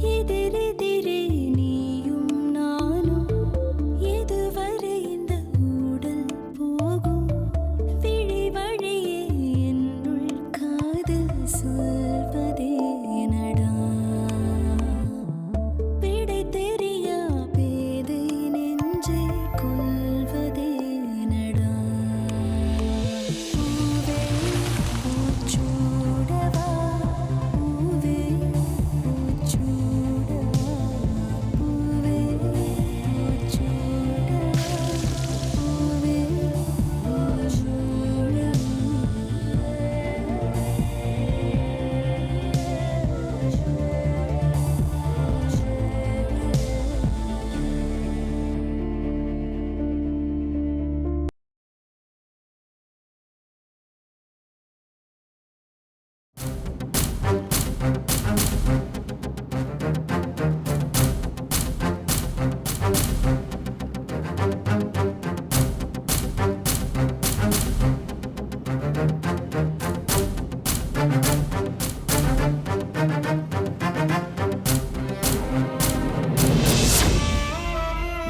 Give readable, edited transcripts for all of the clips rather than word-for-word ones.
எதிரெதிரே நீயும் நானும் எதுவரை இந்த ஊடல் போகும் விழி வழியே என்னுள் காதல் சொல்வதே நடா விடை தெரியா பேதை நெஞ்சை கொள்வதே நடா பூவே பூச்சூடவா பூவே பூச்சூடவா பூவே பூச்சூடவா பூவே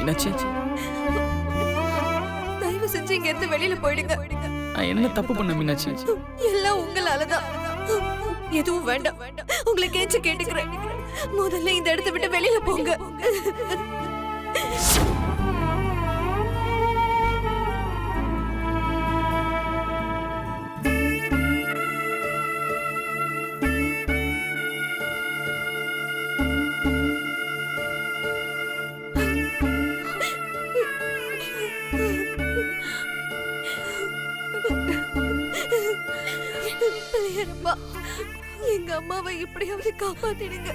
மீனாட்சி, தயவு செஞ்சு இங்க இருந்து வெளியில போயிடுங்க. நான் என்ன தப்பு பண்ண மீனாட்சி? எல்லாம் உங்களாலதான். எதுவும் வேண்டாம். உங்களை கேச்சு கேட்டுக்கிறேன். முதல்ல இந்த இடத்தை விட்டு வெளியில போங்க. பிள்ளையரப்பா, எங்க அம்மாவை எப்படியாவது காப்பாத்திடுங்க.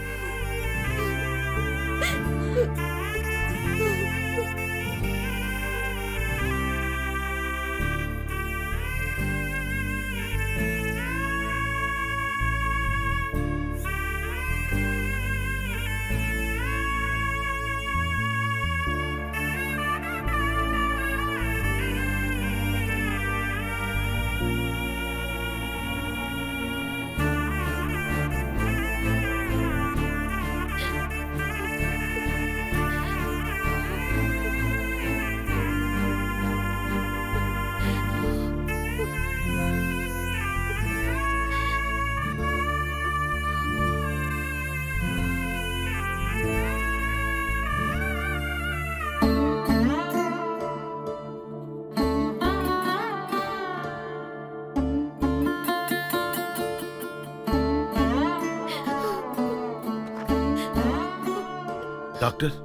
டாக்டர்,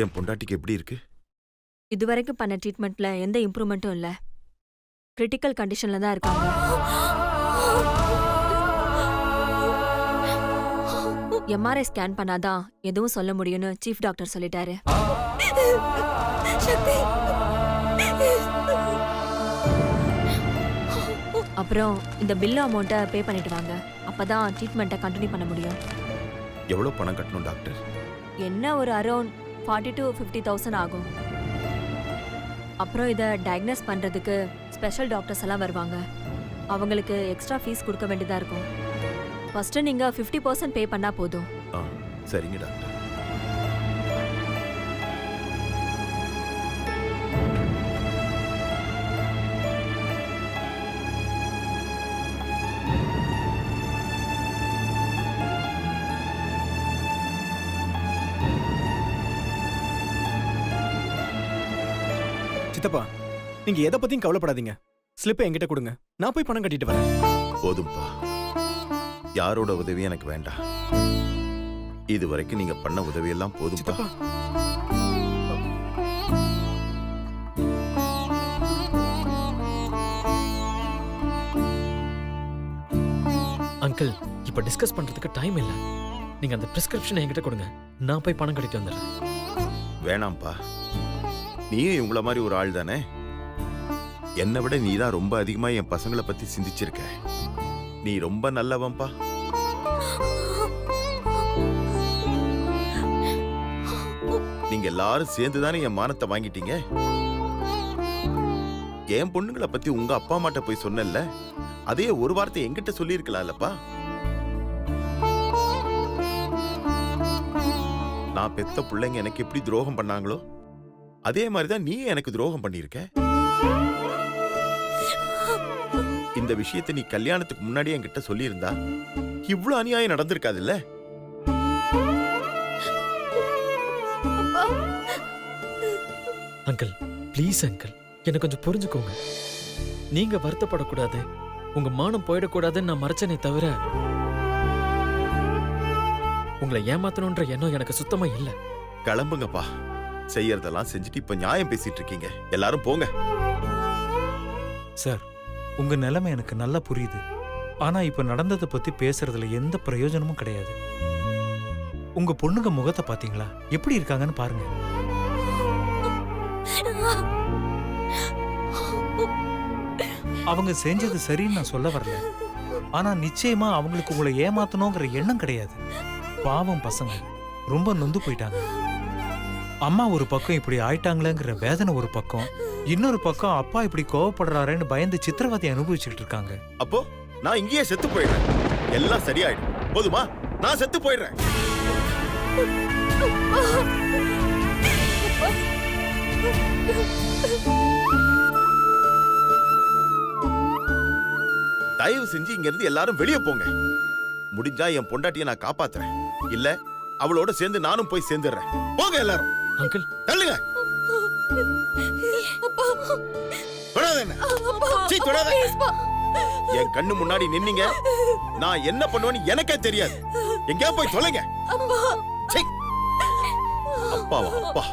என் பொண்டாட்டிக்கு எப்படி இருக்கு? இதுவரைக்கும் பண்ண ட்ரீட்மெண்ட்ல எந்த இம்ப்ரூவ்மெண்ட்டும் இல்ல. கிரிட்டிக்கல் கண்டிஷன்ல தான் இருக்காங்க. எம்ஆர்ஐ ஸ்கேன் பண்ணாதான் எதுவும் சொல்ல முடியும்னு சீஃப் டாக்டர் சொல்லிட்டாரு. அப்புறம் இந்த பில் அமௌண்ட்டை பே பண்ணிட்டு வாங்க. அப்பதான் ட்ரீட்மெண்ட்டை கண்டினியூ பண்ண முடியும். எவ்வளவு பணம் கட்டணும் டாக்டர்? என்ன ஒரு அரௌண்ட் 40 to 50,000 ஆகும். அப்புறம் இதை டயக்னோஸ் பண்றதுக்கு ஸ்பெஷல் டாக்டர்ஸ் எல்லாம் வருவாங்க. அவங்களுக்கு எக்ஸ்ட்ரா ஃபீஸ் கொடுக்க வேண்டியதா இருக்கும். ஃபர்ஸ்ட் நீங்க 50% பே பண்ணா போதும். சரிங்க டாக்டர். சித்தப்பா, நீங்க எதை பத்தியும் கவலைப்படாதீங்க. ஸ்லிப்பை என்கிட்ட கொடுங்க, நான் போய் பணம் கட்டிட்டு வரேன். போதும்பா, யாரோட உதவி எனக்கு வேண்டாம். இது வரைக்கும் நீங்க பண்ண உதவியெல்லாம் போதும்பா. அங்கிள், இப்ப டிஸ்கஸ் பண்றதுக்கு டைம் இல்ல. நீங்க அந்த பிரிஸ்கிரிப்ஷனை என்கிட்ட கொடுங்க, நான் போய் பணம் கட்டிட்டு வந்துடுறேன். வேணாம்ப்பா, நீயும் இவங்கள மாதிரி ஒரு ஆள் தானே. என்னை விட நீ தான் ரொம்ப அதிகமா என் பசங்களை பத்தி சிந்திச்சிருக்க. நீ ரொம்ப நல்லவன்பா. நீங்க எல்லாரும் சேர்ந்துதானே என் மானத்தை வாங்கிட்டீங்க. என் பொண்ணுங்களை பத்தி உங்க அப்பா அம்மாட்ட போய் சொன்னல, அதே ஒரு வார்த்தை என்கிட்ட சொல்லி இருக்கலாம்லப்பா. நான் பெத்த பிள்ளைங்க எனக்கு எப்படி துரோகம் பண்ணாங்களோ அதே மாதிரிதான் நீ எனக்கு துரோகம் பண்ணியிருக்க. இந்த விஷயத்தை நீ கல்யாணத்துக்கு முன்னாடியே என்கிட்ட சொல்லியிருந்தா இவ்வளவு அநியாயம் நடந்திருக்காதுல்ல? அங்கிள் ப்ளீஸ் அங்கிள், என்ன கொஞ்சம் புரிஞ்சுக்கோங்க. நீங்க வருத்தப்படக்கூடாது, உங்க மானம் போயிடக்கூடாதுன்னு நான் மறைச்சனே தவிர உங்களை ஏமாத்தணுன்ற எண்ணம் எனக்கு சுத்தமா இல்ல. கிளம்புங்கப்பா. செய்யறதெல்லாம் செஞ்சுட்டு இப்ப நியாயம் பேசிட்டு இருக்கீங்க. எல்லாரும் போங்க. சார், உங்க நிலைமை எனக்கு நல்லா புரியுது. ஆனா இப்ப நடந்ததை பத்தி பேசுறதுல எந்த பிரயோஜனமும் கிடையாது. உங்க பொண்ணுங்க முகத்தை பாத்தீங்களா? எப்படி இருக்காங்கன்னு பாருங்க. அவங்க செஞ்சது சரின்னு நான் சொல்ல வரல. ஆனா நிச்சயமா அவங்களுக்கு உங்களை ஏமாத்தணுங்கிற எண்ணம் கிடையாது. பாவம் பசங்க ரொம்ப நொந்து போயிட்டாங்க. அம்மா ஒரு பக்கம் இப்படி ஆயிட்டாங்களேங்கிற வேதனை ஒரு பக்கம், இன்னொரு பக்கம் அப்பா இப்படி கோவப்படுறாருன்னு பயந்து சித்திரவதை அனுபவிச்சுட்டு இருக்காங்க. அப்போ நான் இங்கேயே செத்து போயிடுறேன். எல்லாம் சரியாயிடும். போதுமா? நான் செத்து போயிடுறேன். தயவு செஞ்சு இங்க இருந்து எல்லாரும் வெளியே போங்க. முடிஞ்சா என் பொண்டாட்டியை நான் காப்பாத்துறேன். இல்ல அவளோட சேர்ந்து நானும் போய் சேர்ந்துடுறேன். போங்க எல்லாரும். அங்கிள் தள்ளுங்க. தொடாத என்ன. சீ, தொடாத. என் கண்ணு முன்னாடி நின்னீங்க, நான் என்ன பண்ணுவேன்னு எனக்கே தெரியாது. எங்கேயா போய் தொலைங்க. சீ. அப்பாவா? அப்பா.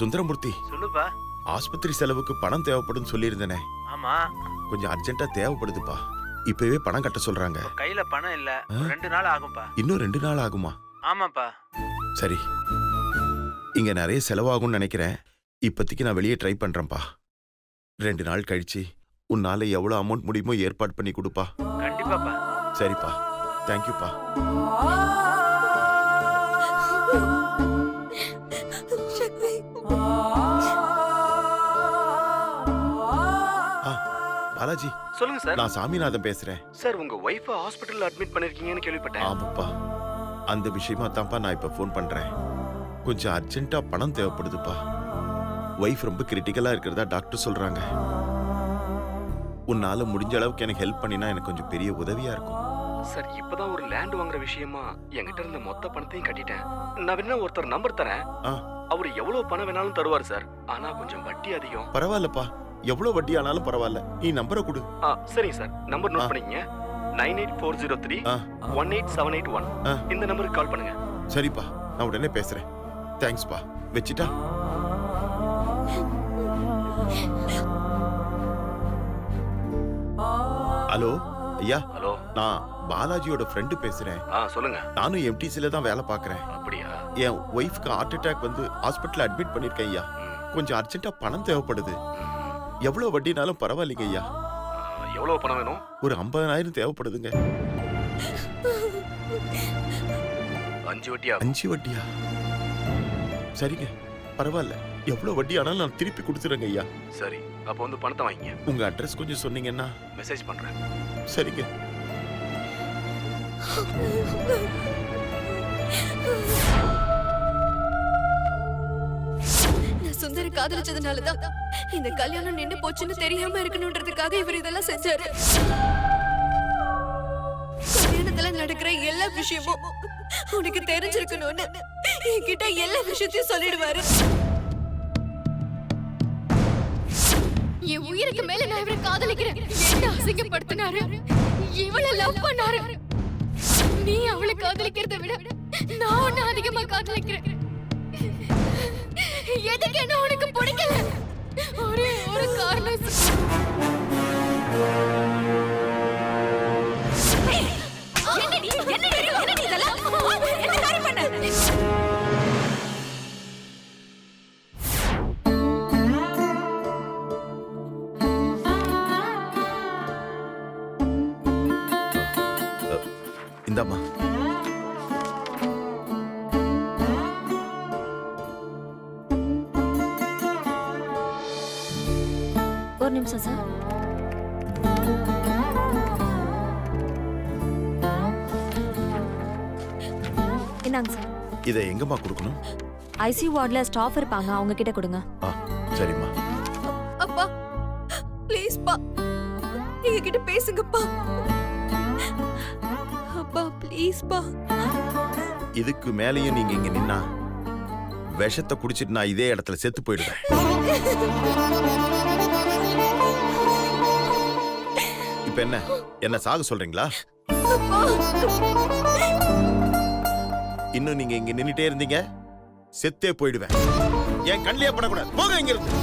சுந்தரமூர்த்தி, சொல்லுப்பா. ஆஸ்பத்திரி செலவுக்கு பணம் தேவைப்படும் சொல்லியிருந்தேனே. ஆமா, கொஞ்சம் அர்ஜென்ட்டா தேவைப்படுதுப்பா. இப்பவே பணம் கட்ட சொல்றாங்க. கையில பணம் இல்ல. 2 நாள் ஆகும்பா. இன்னும் 2 நாள் ஆகுமா? ஆமாப்பா. சரி, இங்க நிறைய செலவாகும்னு நினைக்கிறேன். இப்போதைக்கு நான் வெளியே ட்ரை பண்றேன்ப்பா. 2 நாள் கழிச்சு உன்னால எவ்வளவு அமௌண்ட் முடியுமோ ஏற்பாடு பண்ணி கொடுப்பா. கண்டிப்பாப்பா. சரிப்பா, தேங்க்யூப்பா. பாலாஜி, சொல்லுங்க சார். நான் சாமிநாதன் பேசுறேன். சார், உங்க ஒய்ஃப ஹாஸ்பிடல்ல அட்மிட் பண்ணிருக்கீங்கன்னு கேள்விப்பட்டேன். ஆமாப்பா, அந்த விஷயமா தான்ப்பா நான் இப்ப ஃபோன் பண்றேன். கொஞ்சம் அர்ஜென்ட்டா பணம் தேவைப்படுதுப்பா. ஒய்ஃப் ரொம்ப கிரிட்டிக்கலா இருக்கிறதா டாக்டர் சொல்றாங்க. உன்னால முடிஞ்ச அளவுக்கு எனக்கு ஹெல்ப் பண்ணினா எனக்கு கொஞ்சம் பெரிய உதவியா இருக்கும். சார், இப்பதான் ஒரு லேண்ட் வாங்குற விஷயமா என்கிட்ட இருந்த மொத்த பணத்தையும் கட்டிட்டேன். நான் வேணா ஒருத்தர் நம்பர் தரேன். அவரு எவ்வளவு பணம் வேணாலும் தருவார் சார். ஆனா கொஞ்சம் வட்டி அதிகம். பரவாயில்லப்பா, எவ்வளவு வட்டி ஆனாலும் பரவாயில்ல. நீ நம்பரை கொடு. சரிங்க சார், நம்பர் நோட் பண்ணிக்கங்க. 98403 18781. இந்த நம்பருக்கு கால் பண்ணுங்க. சரிப்பா, நான் உடனே பேசுறேன். தேங்க்ஸ்பா. வெச்சிட்டா? ஹலோ ஐயா. ஹலோ, நான் பாலாஜியோட ஃப்ரெண்டு பேசுறேன். சொல்லுங்க. நானும் எம்டிசில தான் வேலை பார்க்கறேன். அப்படியா? என் ஒய்ஃப்க்கு ஹார்ட் அட்டாக் வந்து ஹாஸ்பிட்டல் அட்மிட் பண்ணிருக்கேன் ஐயா. கொஞ்சம் அர்ஜென்ட்டா பணம் தேவைப்படுது. எவ்வளவு வட்டினாலும் பரவாயில்லைங்க ஐயா. எவ்வளவு பணம் வேணும்? ஒரு 50,000 தேவைப்படுதுங்க. 5 வட்டியா? 5 வட்டியா? சரிங்க, பரவாயில்ல. எவ்வளவு வட்டி ஆனாலும் நான் திருப்பி கொடுத்துறேங்க ஐயா. சரி, அப்ப வந்து பணத்தை வாங்கிங்க. உங்க அட்ரஸ் கொஞ்சம் சொன்னீங்கன்னா. மெசேஜ் பண்றேன். சரிங்க. நான் சுந்தர காதலிச்சதுனாலதான் இந்த கல்யாணம் நின்று போச்சுன்னு தெரியாம இருக்கணும்ன்றதுக்காக இவர் இதெல்லாம் செஞ்சாரு. கல்யாணத்துல நடக்கிற எல்லா விஷயமும் உனக்கு தெரிஞ்சிருக்கணும்னு என்கிட்ட எல்லா விஷயத்தையும் சொல்லிடுவாரு. என் உயிருக்கு மேல நான் இவரை காதலிக்கிறேன். என்ன அசிங்கப்படுத்தினாரு, இவளை லவ் பண்ணாரு. நீ அவளை காதலிக்கிறத விட நான் உன்னை அதிகமா காதலிக்கிறேன். எதுக்கு என்ன உனக்கு பிடிக்கல? ஒரே ஒரு காரணம். என்னடி இதெல்லாம்? இந்தாம்மா. ஒரு நிமிஷம் சார். இந்தாங்க சார். இதை எங்கம்மா கொடுக்கணும்? ஐசியூ வார்டில் ஸ்டாஃப் இருப்பாங்க, அவங்க கிட்ட கொடுங்க. சரிம்மா. அப்பா ப்ளீஸ் பா, எங்க கிட்ட பேசுங்கப்பா. அப்பா ப்ளீஸ் பா. இதுக்கு மேலேயும் நீங்க இங்க நின்னா விஷத்தை குடிச்சிட்டு நான் இதே இடத்துல செத்து போயிடுவேன். இப்ப என்ன சாக சொல்றீங்களா? இன்னும் நீங்க இங்க நின்னுட்டே இருந்தீங்க செத்தே போயிடுவேன். என் கண்ணிலே படக்கூடாது. போங்க இங்க இருந்து.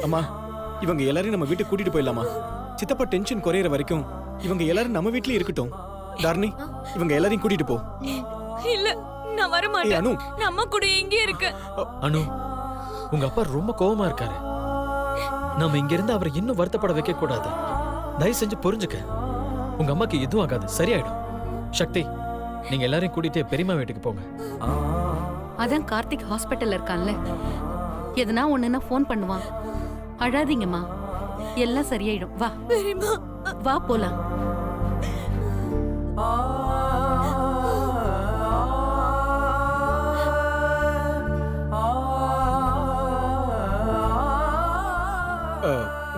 அம்மா, இவங்க எல்லாரையும் நம்ம வீட்டுக்கு கூட்டிட்டு போயிடலாமா? சித்தப்பா டென்ஷன் குறையிற வரைக்கும் இவங்க எல்லாரும் நம்ம வீட்லயே இருக்கட்டும். தாரணி, இவங்க எல்லாரையும் கூட்டிட்டு போ. இல்ல, நான் வர ஏய் மாட்டேன். அனு, நம்ம கூட எங்கே இருக்க? அனு, உங்க அப்பா ரொம்ப கோவமா இருக்காரு. நாம இங்க இருந்து அவரை இன்னும் வருத்தப்பட வைக்க கூடாது. தயவு செஞ்சு புரிஞ்சுக்க. உங்க அம்மாக்கு எதுவும் ஆகாது, சரியாயிடும். சக்தி, நீங்க எல்லாரையும் கூட்டிட்டு பெரியம்மா வீட்டுக்கு போங்க. அதான் கார்த்திக் ஹாஸ்பிட்டல்ல இருக்கான்ல, எதனா ஒண்ணுன்னா ஃபோன் பண்ணுவான். அழாதீங்கம்மா, எல்லாம் சரியாயிடும். வா பெரியம்மா, வா போலாம்.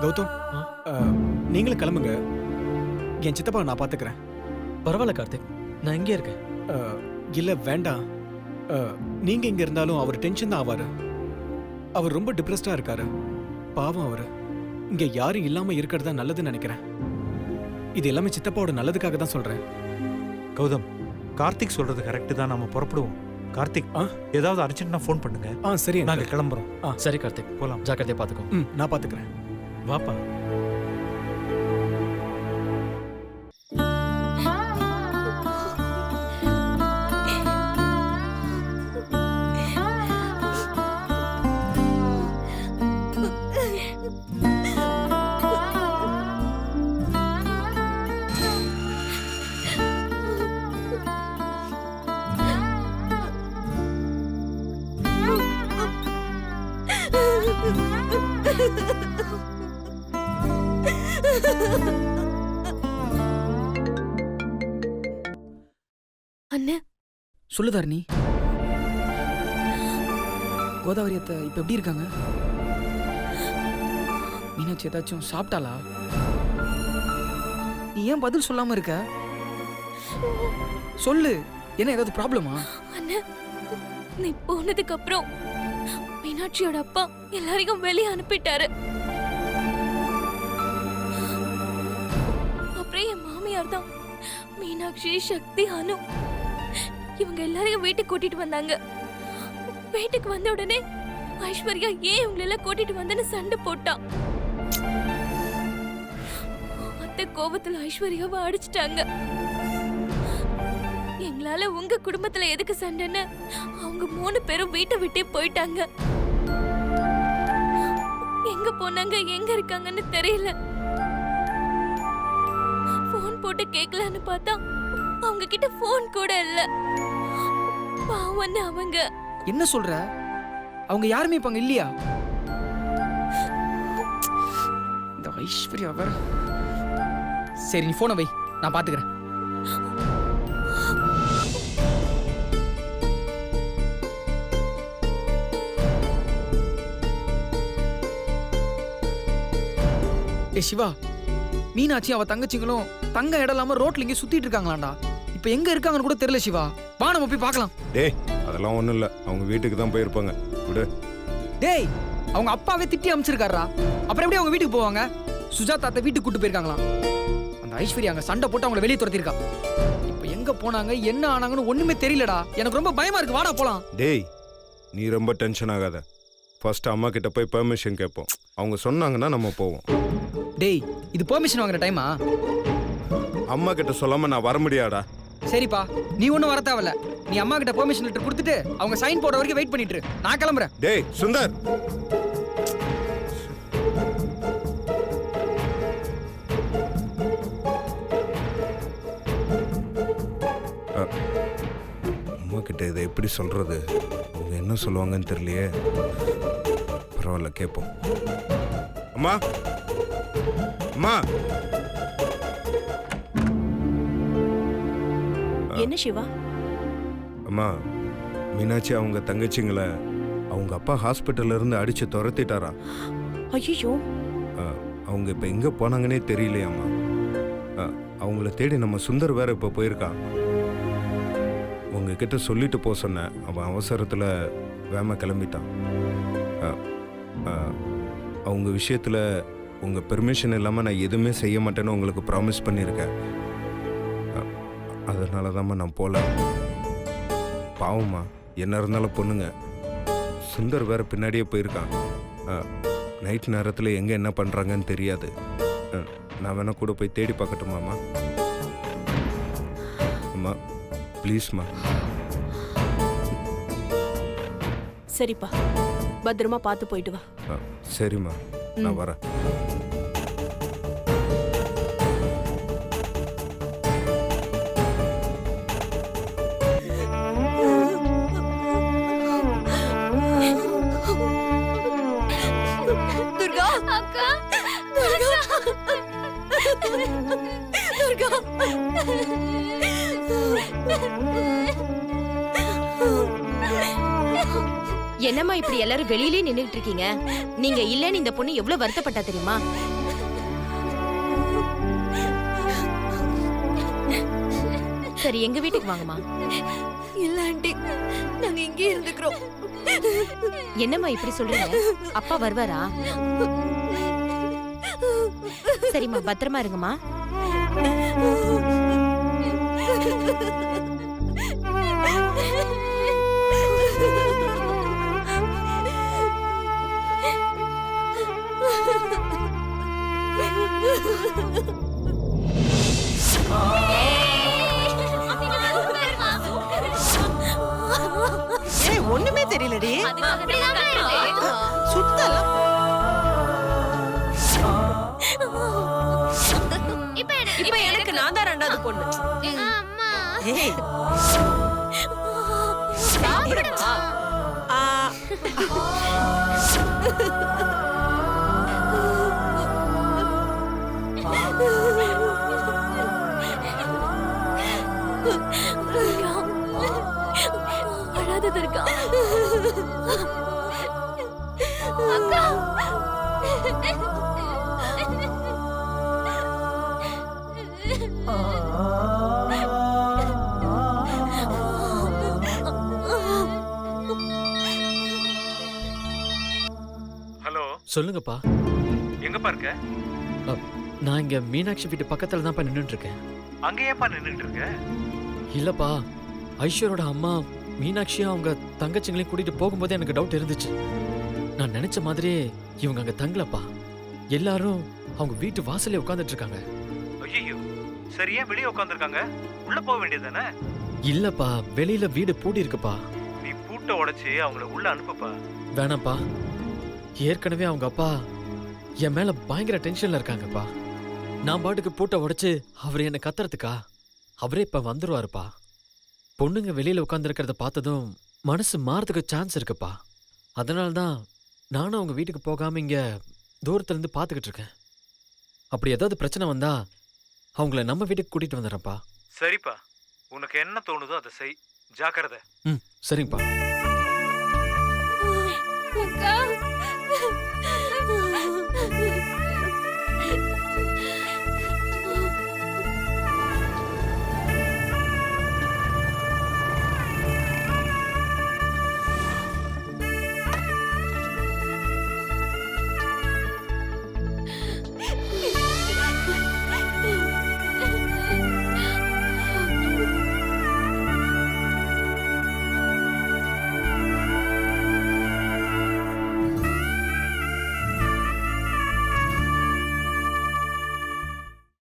கௌதம், நீங்களும் கிளம்புங்க. என் சித்தப்பா நான் பாத்துக்கிறேன். பரவாயில்ல கார்த்திக், நான் இங்கே இருக்கேன். இல்ல வேண்டாம். நீங்க இங்க இருந்தாலும் அவர் டென்ஷன் தான் ஆவாரு. அவர் ரொம்ப டிப்ரெஸ்டா இருக்காரு. பாவம் அவரு. இங்க யாரும் இல்லாம இருக்கிறதா நல்லதுன்னு நினைக்கிறேன். இது எல்லாமே சித்தப்பாவோட நல்லதுக்காக தான் சொல்றேன். கௌதம், கார்த்திக் சொல்றது கரெக்ட் தான். நாம புறப்படுவோம். கார்த்திக், ஏதாவது அர்ஜென்ட்னா ஃபோன் பண்ணுங்க. சரி, நாங்க கிளம்புறோம். சரி கார்த்திக், போலாம். ஜாக்கிரதையா பாத்துக்கோ. நான் பாத்துக்கிறேன். வாப்பா. அண்ணே, சொல்லு தாரணி. கோதாவரி அத்தை இப்ப எப்படி இருக்காங்க? மீனாட்சி ஏதாச்சும் சாப்பிட்டாளா? நீ ஏன் பதில் சொல்லாம இருக்க? சொல்லு, என்ன ஏதாவது ப்ராப்ளமா? அண்ணே, நீ போனதுக்கு அப்புறம் மீனாட்சியோட அப்பா எல்லாரையும் வெளியே அனுப்பிட்டாரு. அப்புறம் என் மாமியார் தான் மீனாட்சி, சக்தி, அனு இவங்க எல்லாரையும் வீட்டுக்கு கூட்டிட்டு வந்தாங்க. வீட்டுக்கு வந்த உடனே ஐஸ்வர்யா ஏன் இவங்களை எல்லாம் கூட்டிட்டு வந்தேன்னு சண்டை போட்டான். அத்தை கோபத்துல ஐஸ்வர்யாவை அடிச்சிட்டாங்க. எங்களால உங்க குடும்பத்துல எதுக்கு சண்டைன்னு அவங்க 3 பேரும் வீட்டை விட்டே போயிட்டாங்க. எங்க போனாங்க, எங்க இருக்காங்கன்னு தெரியல. போன் போட்டு கேட்கலான்னு பார்த்தா அவங்க கிட்ட போன் கூட இல்ல. பாவன்னு அவங்க. என்ன சொல்ற? அவங்க யாருமே இப்ப அங்க இல்லையா? இந்த ஐஸ்வர்யா வேற. சரி, நீ போனை வை, நான் பாத்துக்கிறேன். ஏ சிவா, மீனாட்சி அவ தங்கச்சிங்களும் தங்க இடம் இல்லாம ரோட்ல இங்க சுத்திட்டு இருக்காங்களாண்டா. இப்ப எங்க இருக்காங்கன்னு கூட தெரியல சிவா. வா நம்ம போய் பார்க்கலாம். டேய், அதெல்லாம் ஒண்ணும் இல்ல. அவங்க வீட்டுக்கு தான் போயிருப்பாங்க. விடு. டேய், அவங்க அப்பாவே திட்டி அமிச்சிருக்காரா. அப்புறம் எப்படி அவங்க வீட்டுக்கு போவாங்க? சுஜாதா அத்தை வீட்டுக்கு கூட்டு போயிருக்காங்களாம். அந்த ஐஸ்வர்யா அங்க சண்டை போட்டு அவங்கள வெளியே துரத்திருக்கா. இப்ப எங்க போனாங்க என்ன ஆனாங்கன்னு ஒண்ணுமே தெரியலடா. எனக்கு ரொம்ப பயமா இருக்கு. வாடா போலாம். டேய் நீ ரொம்ப டென்ஷன் ஆகாத. ஃபர்ஸ்ட் அம்மா கிட்ட போய் பெர்மிஷன் கேட்போம். அவங்க சொன்னாங்கன்னா நம்ம போவோம். டேய் இது பெர்மிஷன் வாங்குற டைமா? அம்மா கிட்ட சொல்லாம நான் வர முடியாடா. சரிப்பா, நீ ஒன்றும் வர தேவையில்ல. நீ அம்மா கிட்ட பெர்மிஷன் லெட்டர் கொடுத்துட்டு அவங்க சைன் போடுற வரைக்கும் வெயிட் பண்ணிட்டு இரு. நான் கிளம்புறேன். டேய் சுந்தர், அம்மா கிட்ட இதை எப்படி சொல்றது? அவங்க என்ன சொல்லுவாங்கன்னு தெரியலையே. பரவாயில்ல, கேட்போம். அம்மா அம்மா. என்ன சிவா? அம்மா, மீனாட்சி அவங்க தங்கச்சிங்களை அவங்க அப்பா ஹாஸ்பிட்டல்ல இருந்து அடிச்சு துரத்திட்டாரா. ஐயோ, அவங்க இப்ப எங்க போனாங்கன்னே தெரியலையாம்மா. அவங்கள தேடி நம்ம சுந்தர் வேற இப்ப போயிருக்கான். உங்ககிட்ட சொல்லிட்டு போக சொன்னேன். அவன் அவசரத்துல வேம கிளம்பிட்டான். அவங்க விஷயத்துல உங்க பெர்மிஷன் இல்லாம நான் எதுவுமே செய்ய மாட்டேன்னு உங்களுக்கு ப்ராமிஸ் பண்ணியிருக்கேன். அதனால தான்மா நான் போல. பாவம்மா, என்ன இருந்தாலும் பொண்ணுங்க. சுந்தர் வேற பின்னாடியே போயிருக்கான். நைட் நேரத்தில் எங்கே என்ன பண்ணுறாங்கன்னு தெரியாது. நான் வேணா கூட போய் தேடி பார்க்கட்டுமாம்மா? அம்மா ப்ளீஸ்மா. சரிப்பா, பத்திரமா பார்த்து போயிட்டு வா. சரிம்மா, நான் வரேன். துர்கா அக்கா, துர்கா துர்கா. என்னம்மா இப்படி எல்லாரும் வெளியிலே நின்னுட்டு இருக்கீங்க? நீங்க இல்லன்னு இந்த பொண்ணு எவ்வளவு வருத்தப்பட்டா தெரியுமா? சரி, எங்க வீட்டுக்கு வாங்கம்மா. இல்ல ஆண்டி, நாங்க இங்கே இருந்துக்கிறோம். என்னம்மா இப்படி சொல்றீங்க? அப்பா வருவாரா? சரிம்மா, பத்திரமா இருங்கம்மா. ஒண்ணுமே தெரியலடி. சுத்தலாம். இப்ப எனக்கு நான் தான் ரெண்டாவது பொண்ணு. ஏய், சாப்பிடுமா? அழாத துர்கா. அக்கா. ஹலோ, சொல்லுங்கப்பா. எங்கப்பா இருக்க? நான் இங்க மீனாட்சி வீட்டு பக்கத்துல தான்ப்பா நின்றுட்டு இருக்கேன். அங்க ஏன்பா நின்னுட்டு இருக்க? இல்லப்பா, ஐஸ்வரோட அம்மா மீனாட்சியும் அவங்க தங்கச்சிங்களையும் கூட்டிட்டு போகும்போதே எனக்கு டவுட் இருந்துச்சு. நான் நினைச்ச மாதிரியே இவங்க அங்க தங்கலப்பா. எல்லாரும் அவங்க வீட்டு வாசல்ல உட்கார்ந்துட்டு இருக்காங்க. ஐயோ, சரியா வெளியே உட்காந்துருக்காங்க. உள்ள போக வேண்டியதானே? இல்லப்பா, வெளியில வீடு பூட்டி இருக்குப்பா. நீ பூட்டை உடைச்சு அவங்கள உள்ள அனுப்புப்பா. வேணாம்ப்பா, ஏற்கனவே அவங்க அப்பா என் மேல பயங்கர டென்ஷன்ல இருக்காங்கப்பா. நான் பாட்டுக்கு பூட்டை உடைச்சு அவர் என்ன கத்துறதுக்கா? அவரே இப்ப வந்துருவாருப்பா. பொண்ணுங்க வெளியில உட்காந்துருக்கிறத பார்த்ததும் மனசு மாறதுக்கு சான்ஸ் இருக்குப்பா. அதனால்தான் நானும் அவங்க வீட்டுக்கு போகாம இங்க தூரத்துல இருந்து பாத்துக்கிட்டு இருக்கேன். அப்படி ஏதாவது பிரச்சனை வந்தா அவங்கள நம்ம வீட்டுக்கு கூட்டிட்டு வந்துடுறேன்ப்பா. சரிப்பா, உனக்கு என்ன தோணுதோ அதை செய். ஜாக்கிரதை. சரிங்கப்பா. அக்கா.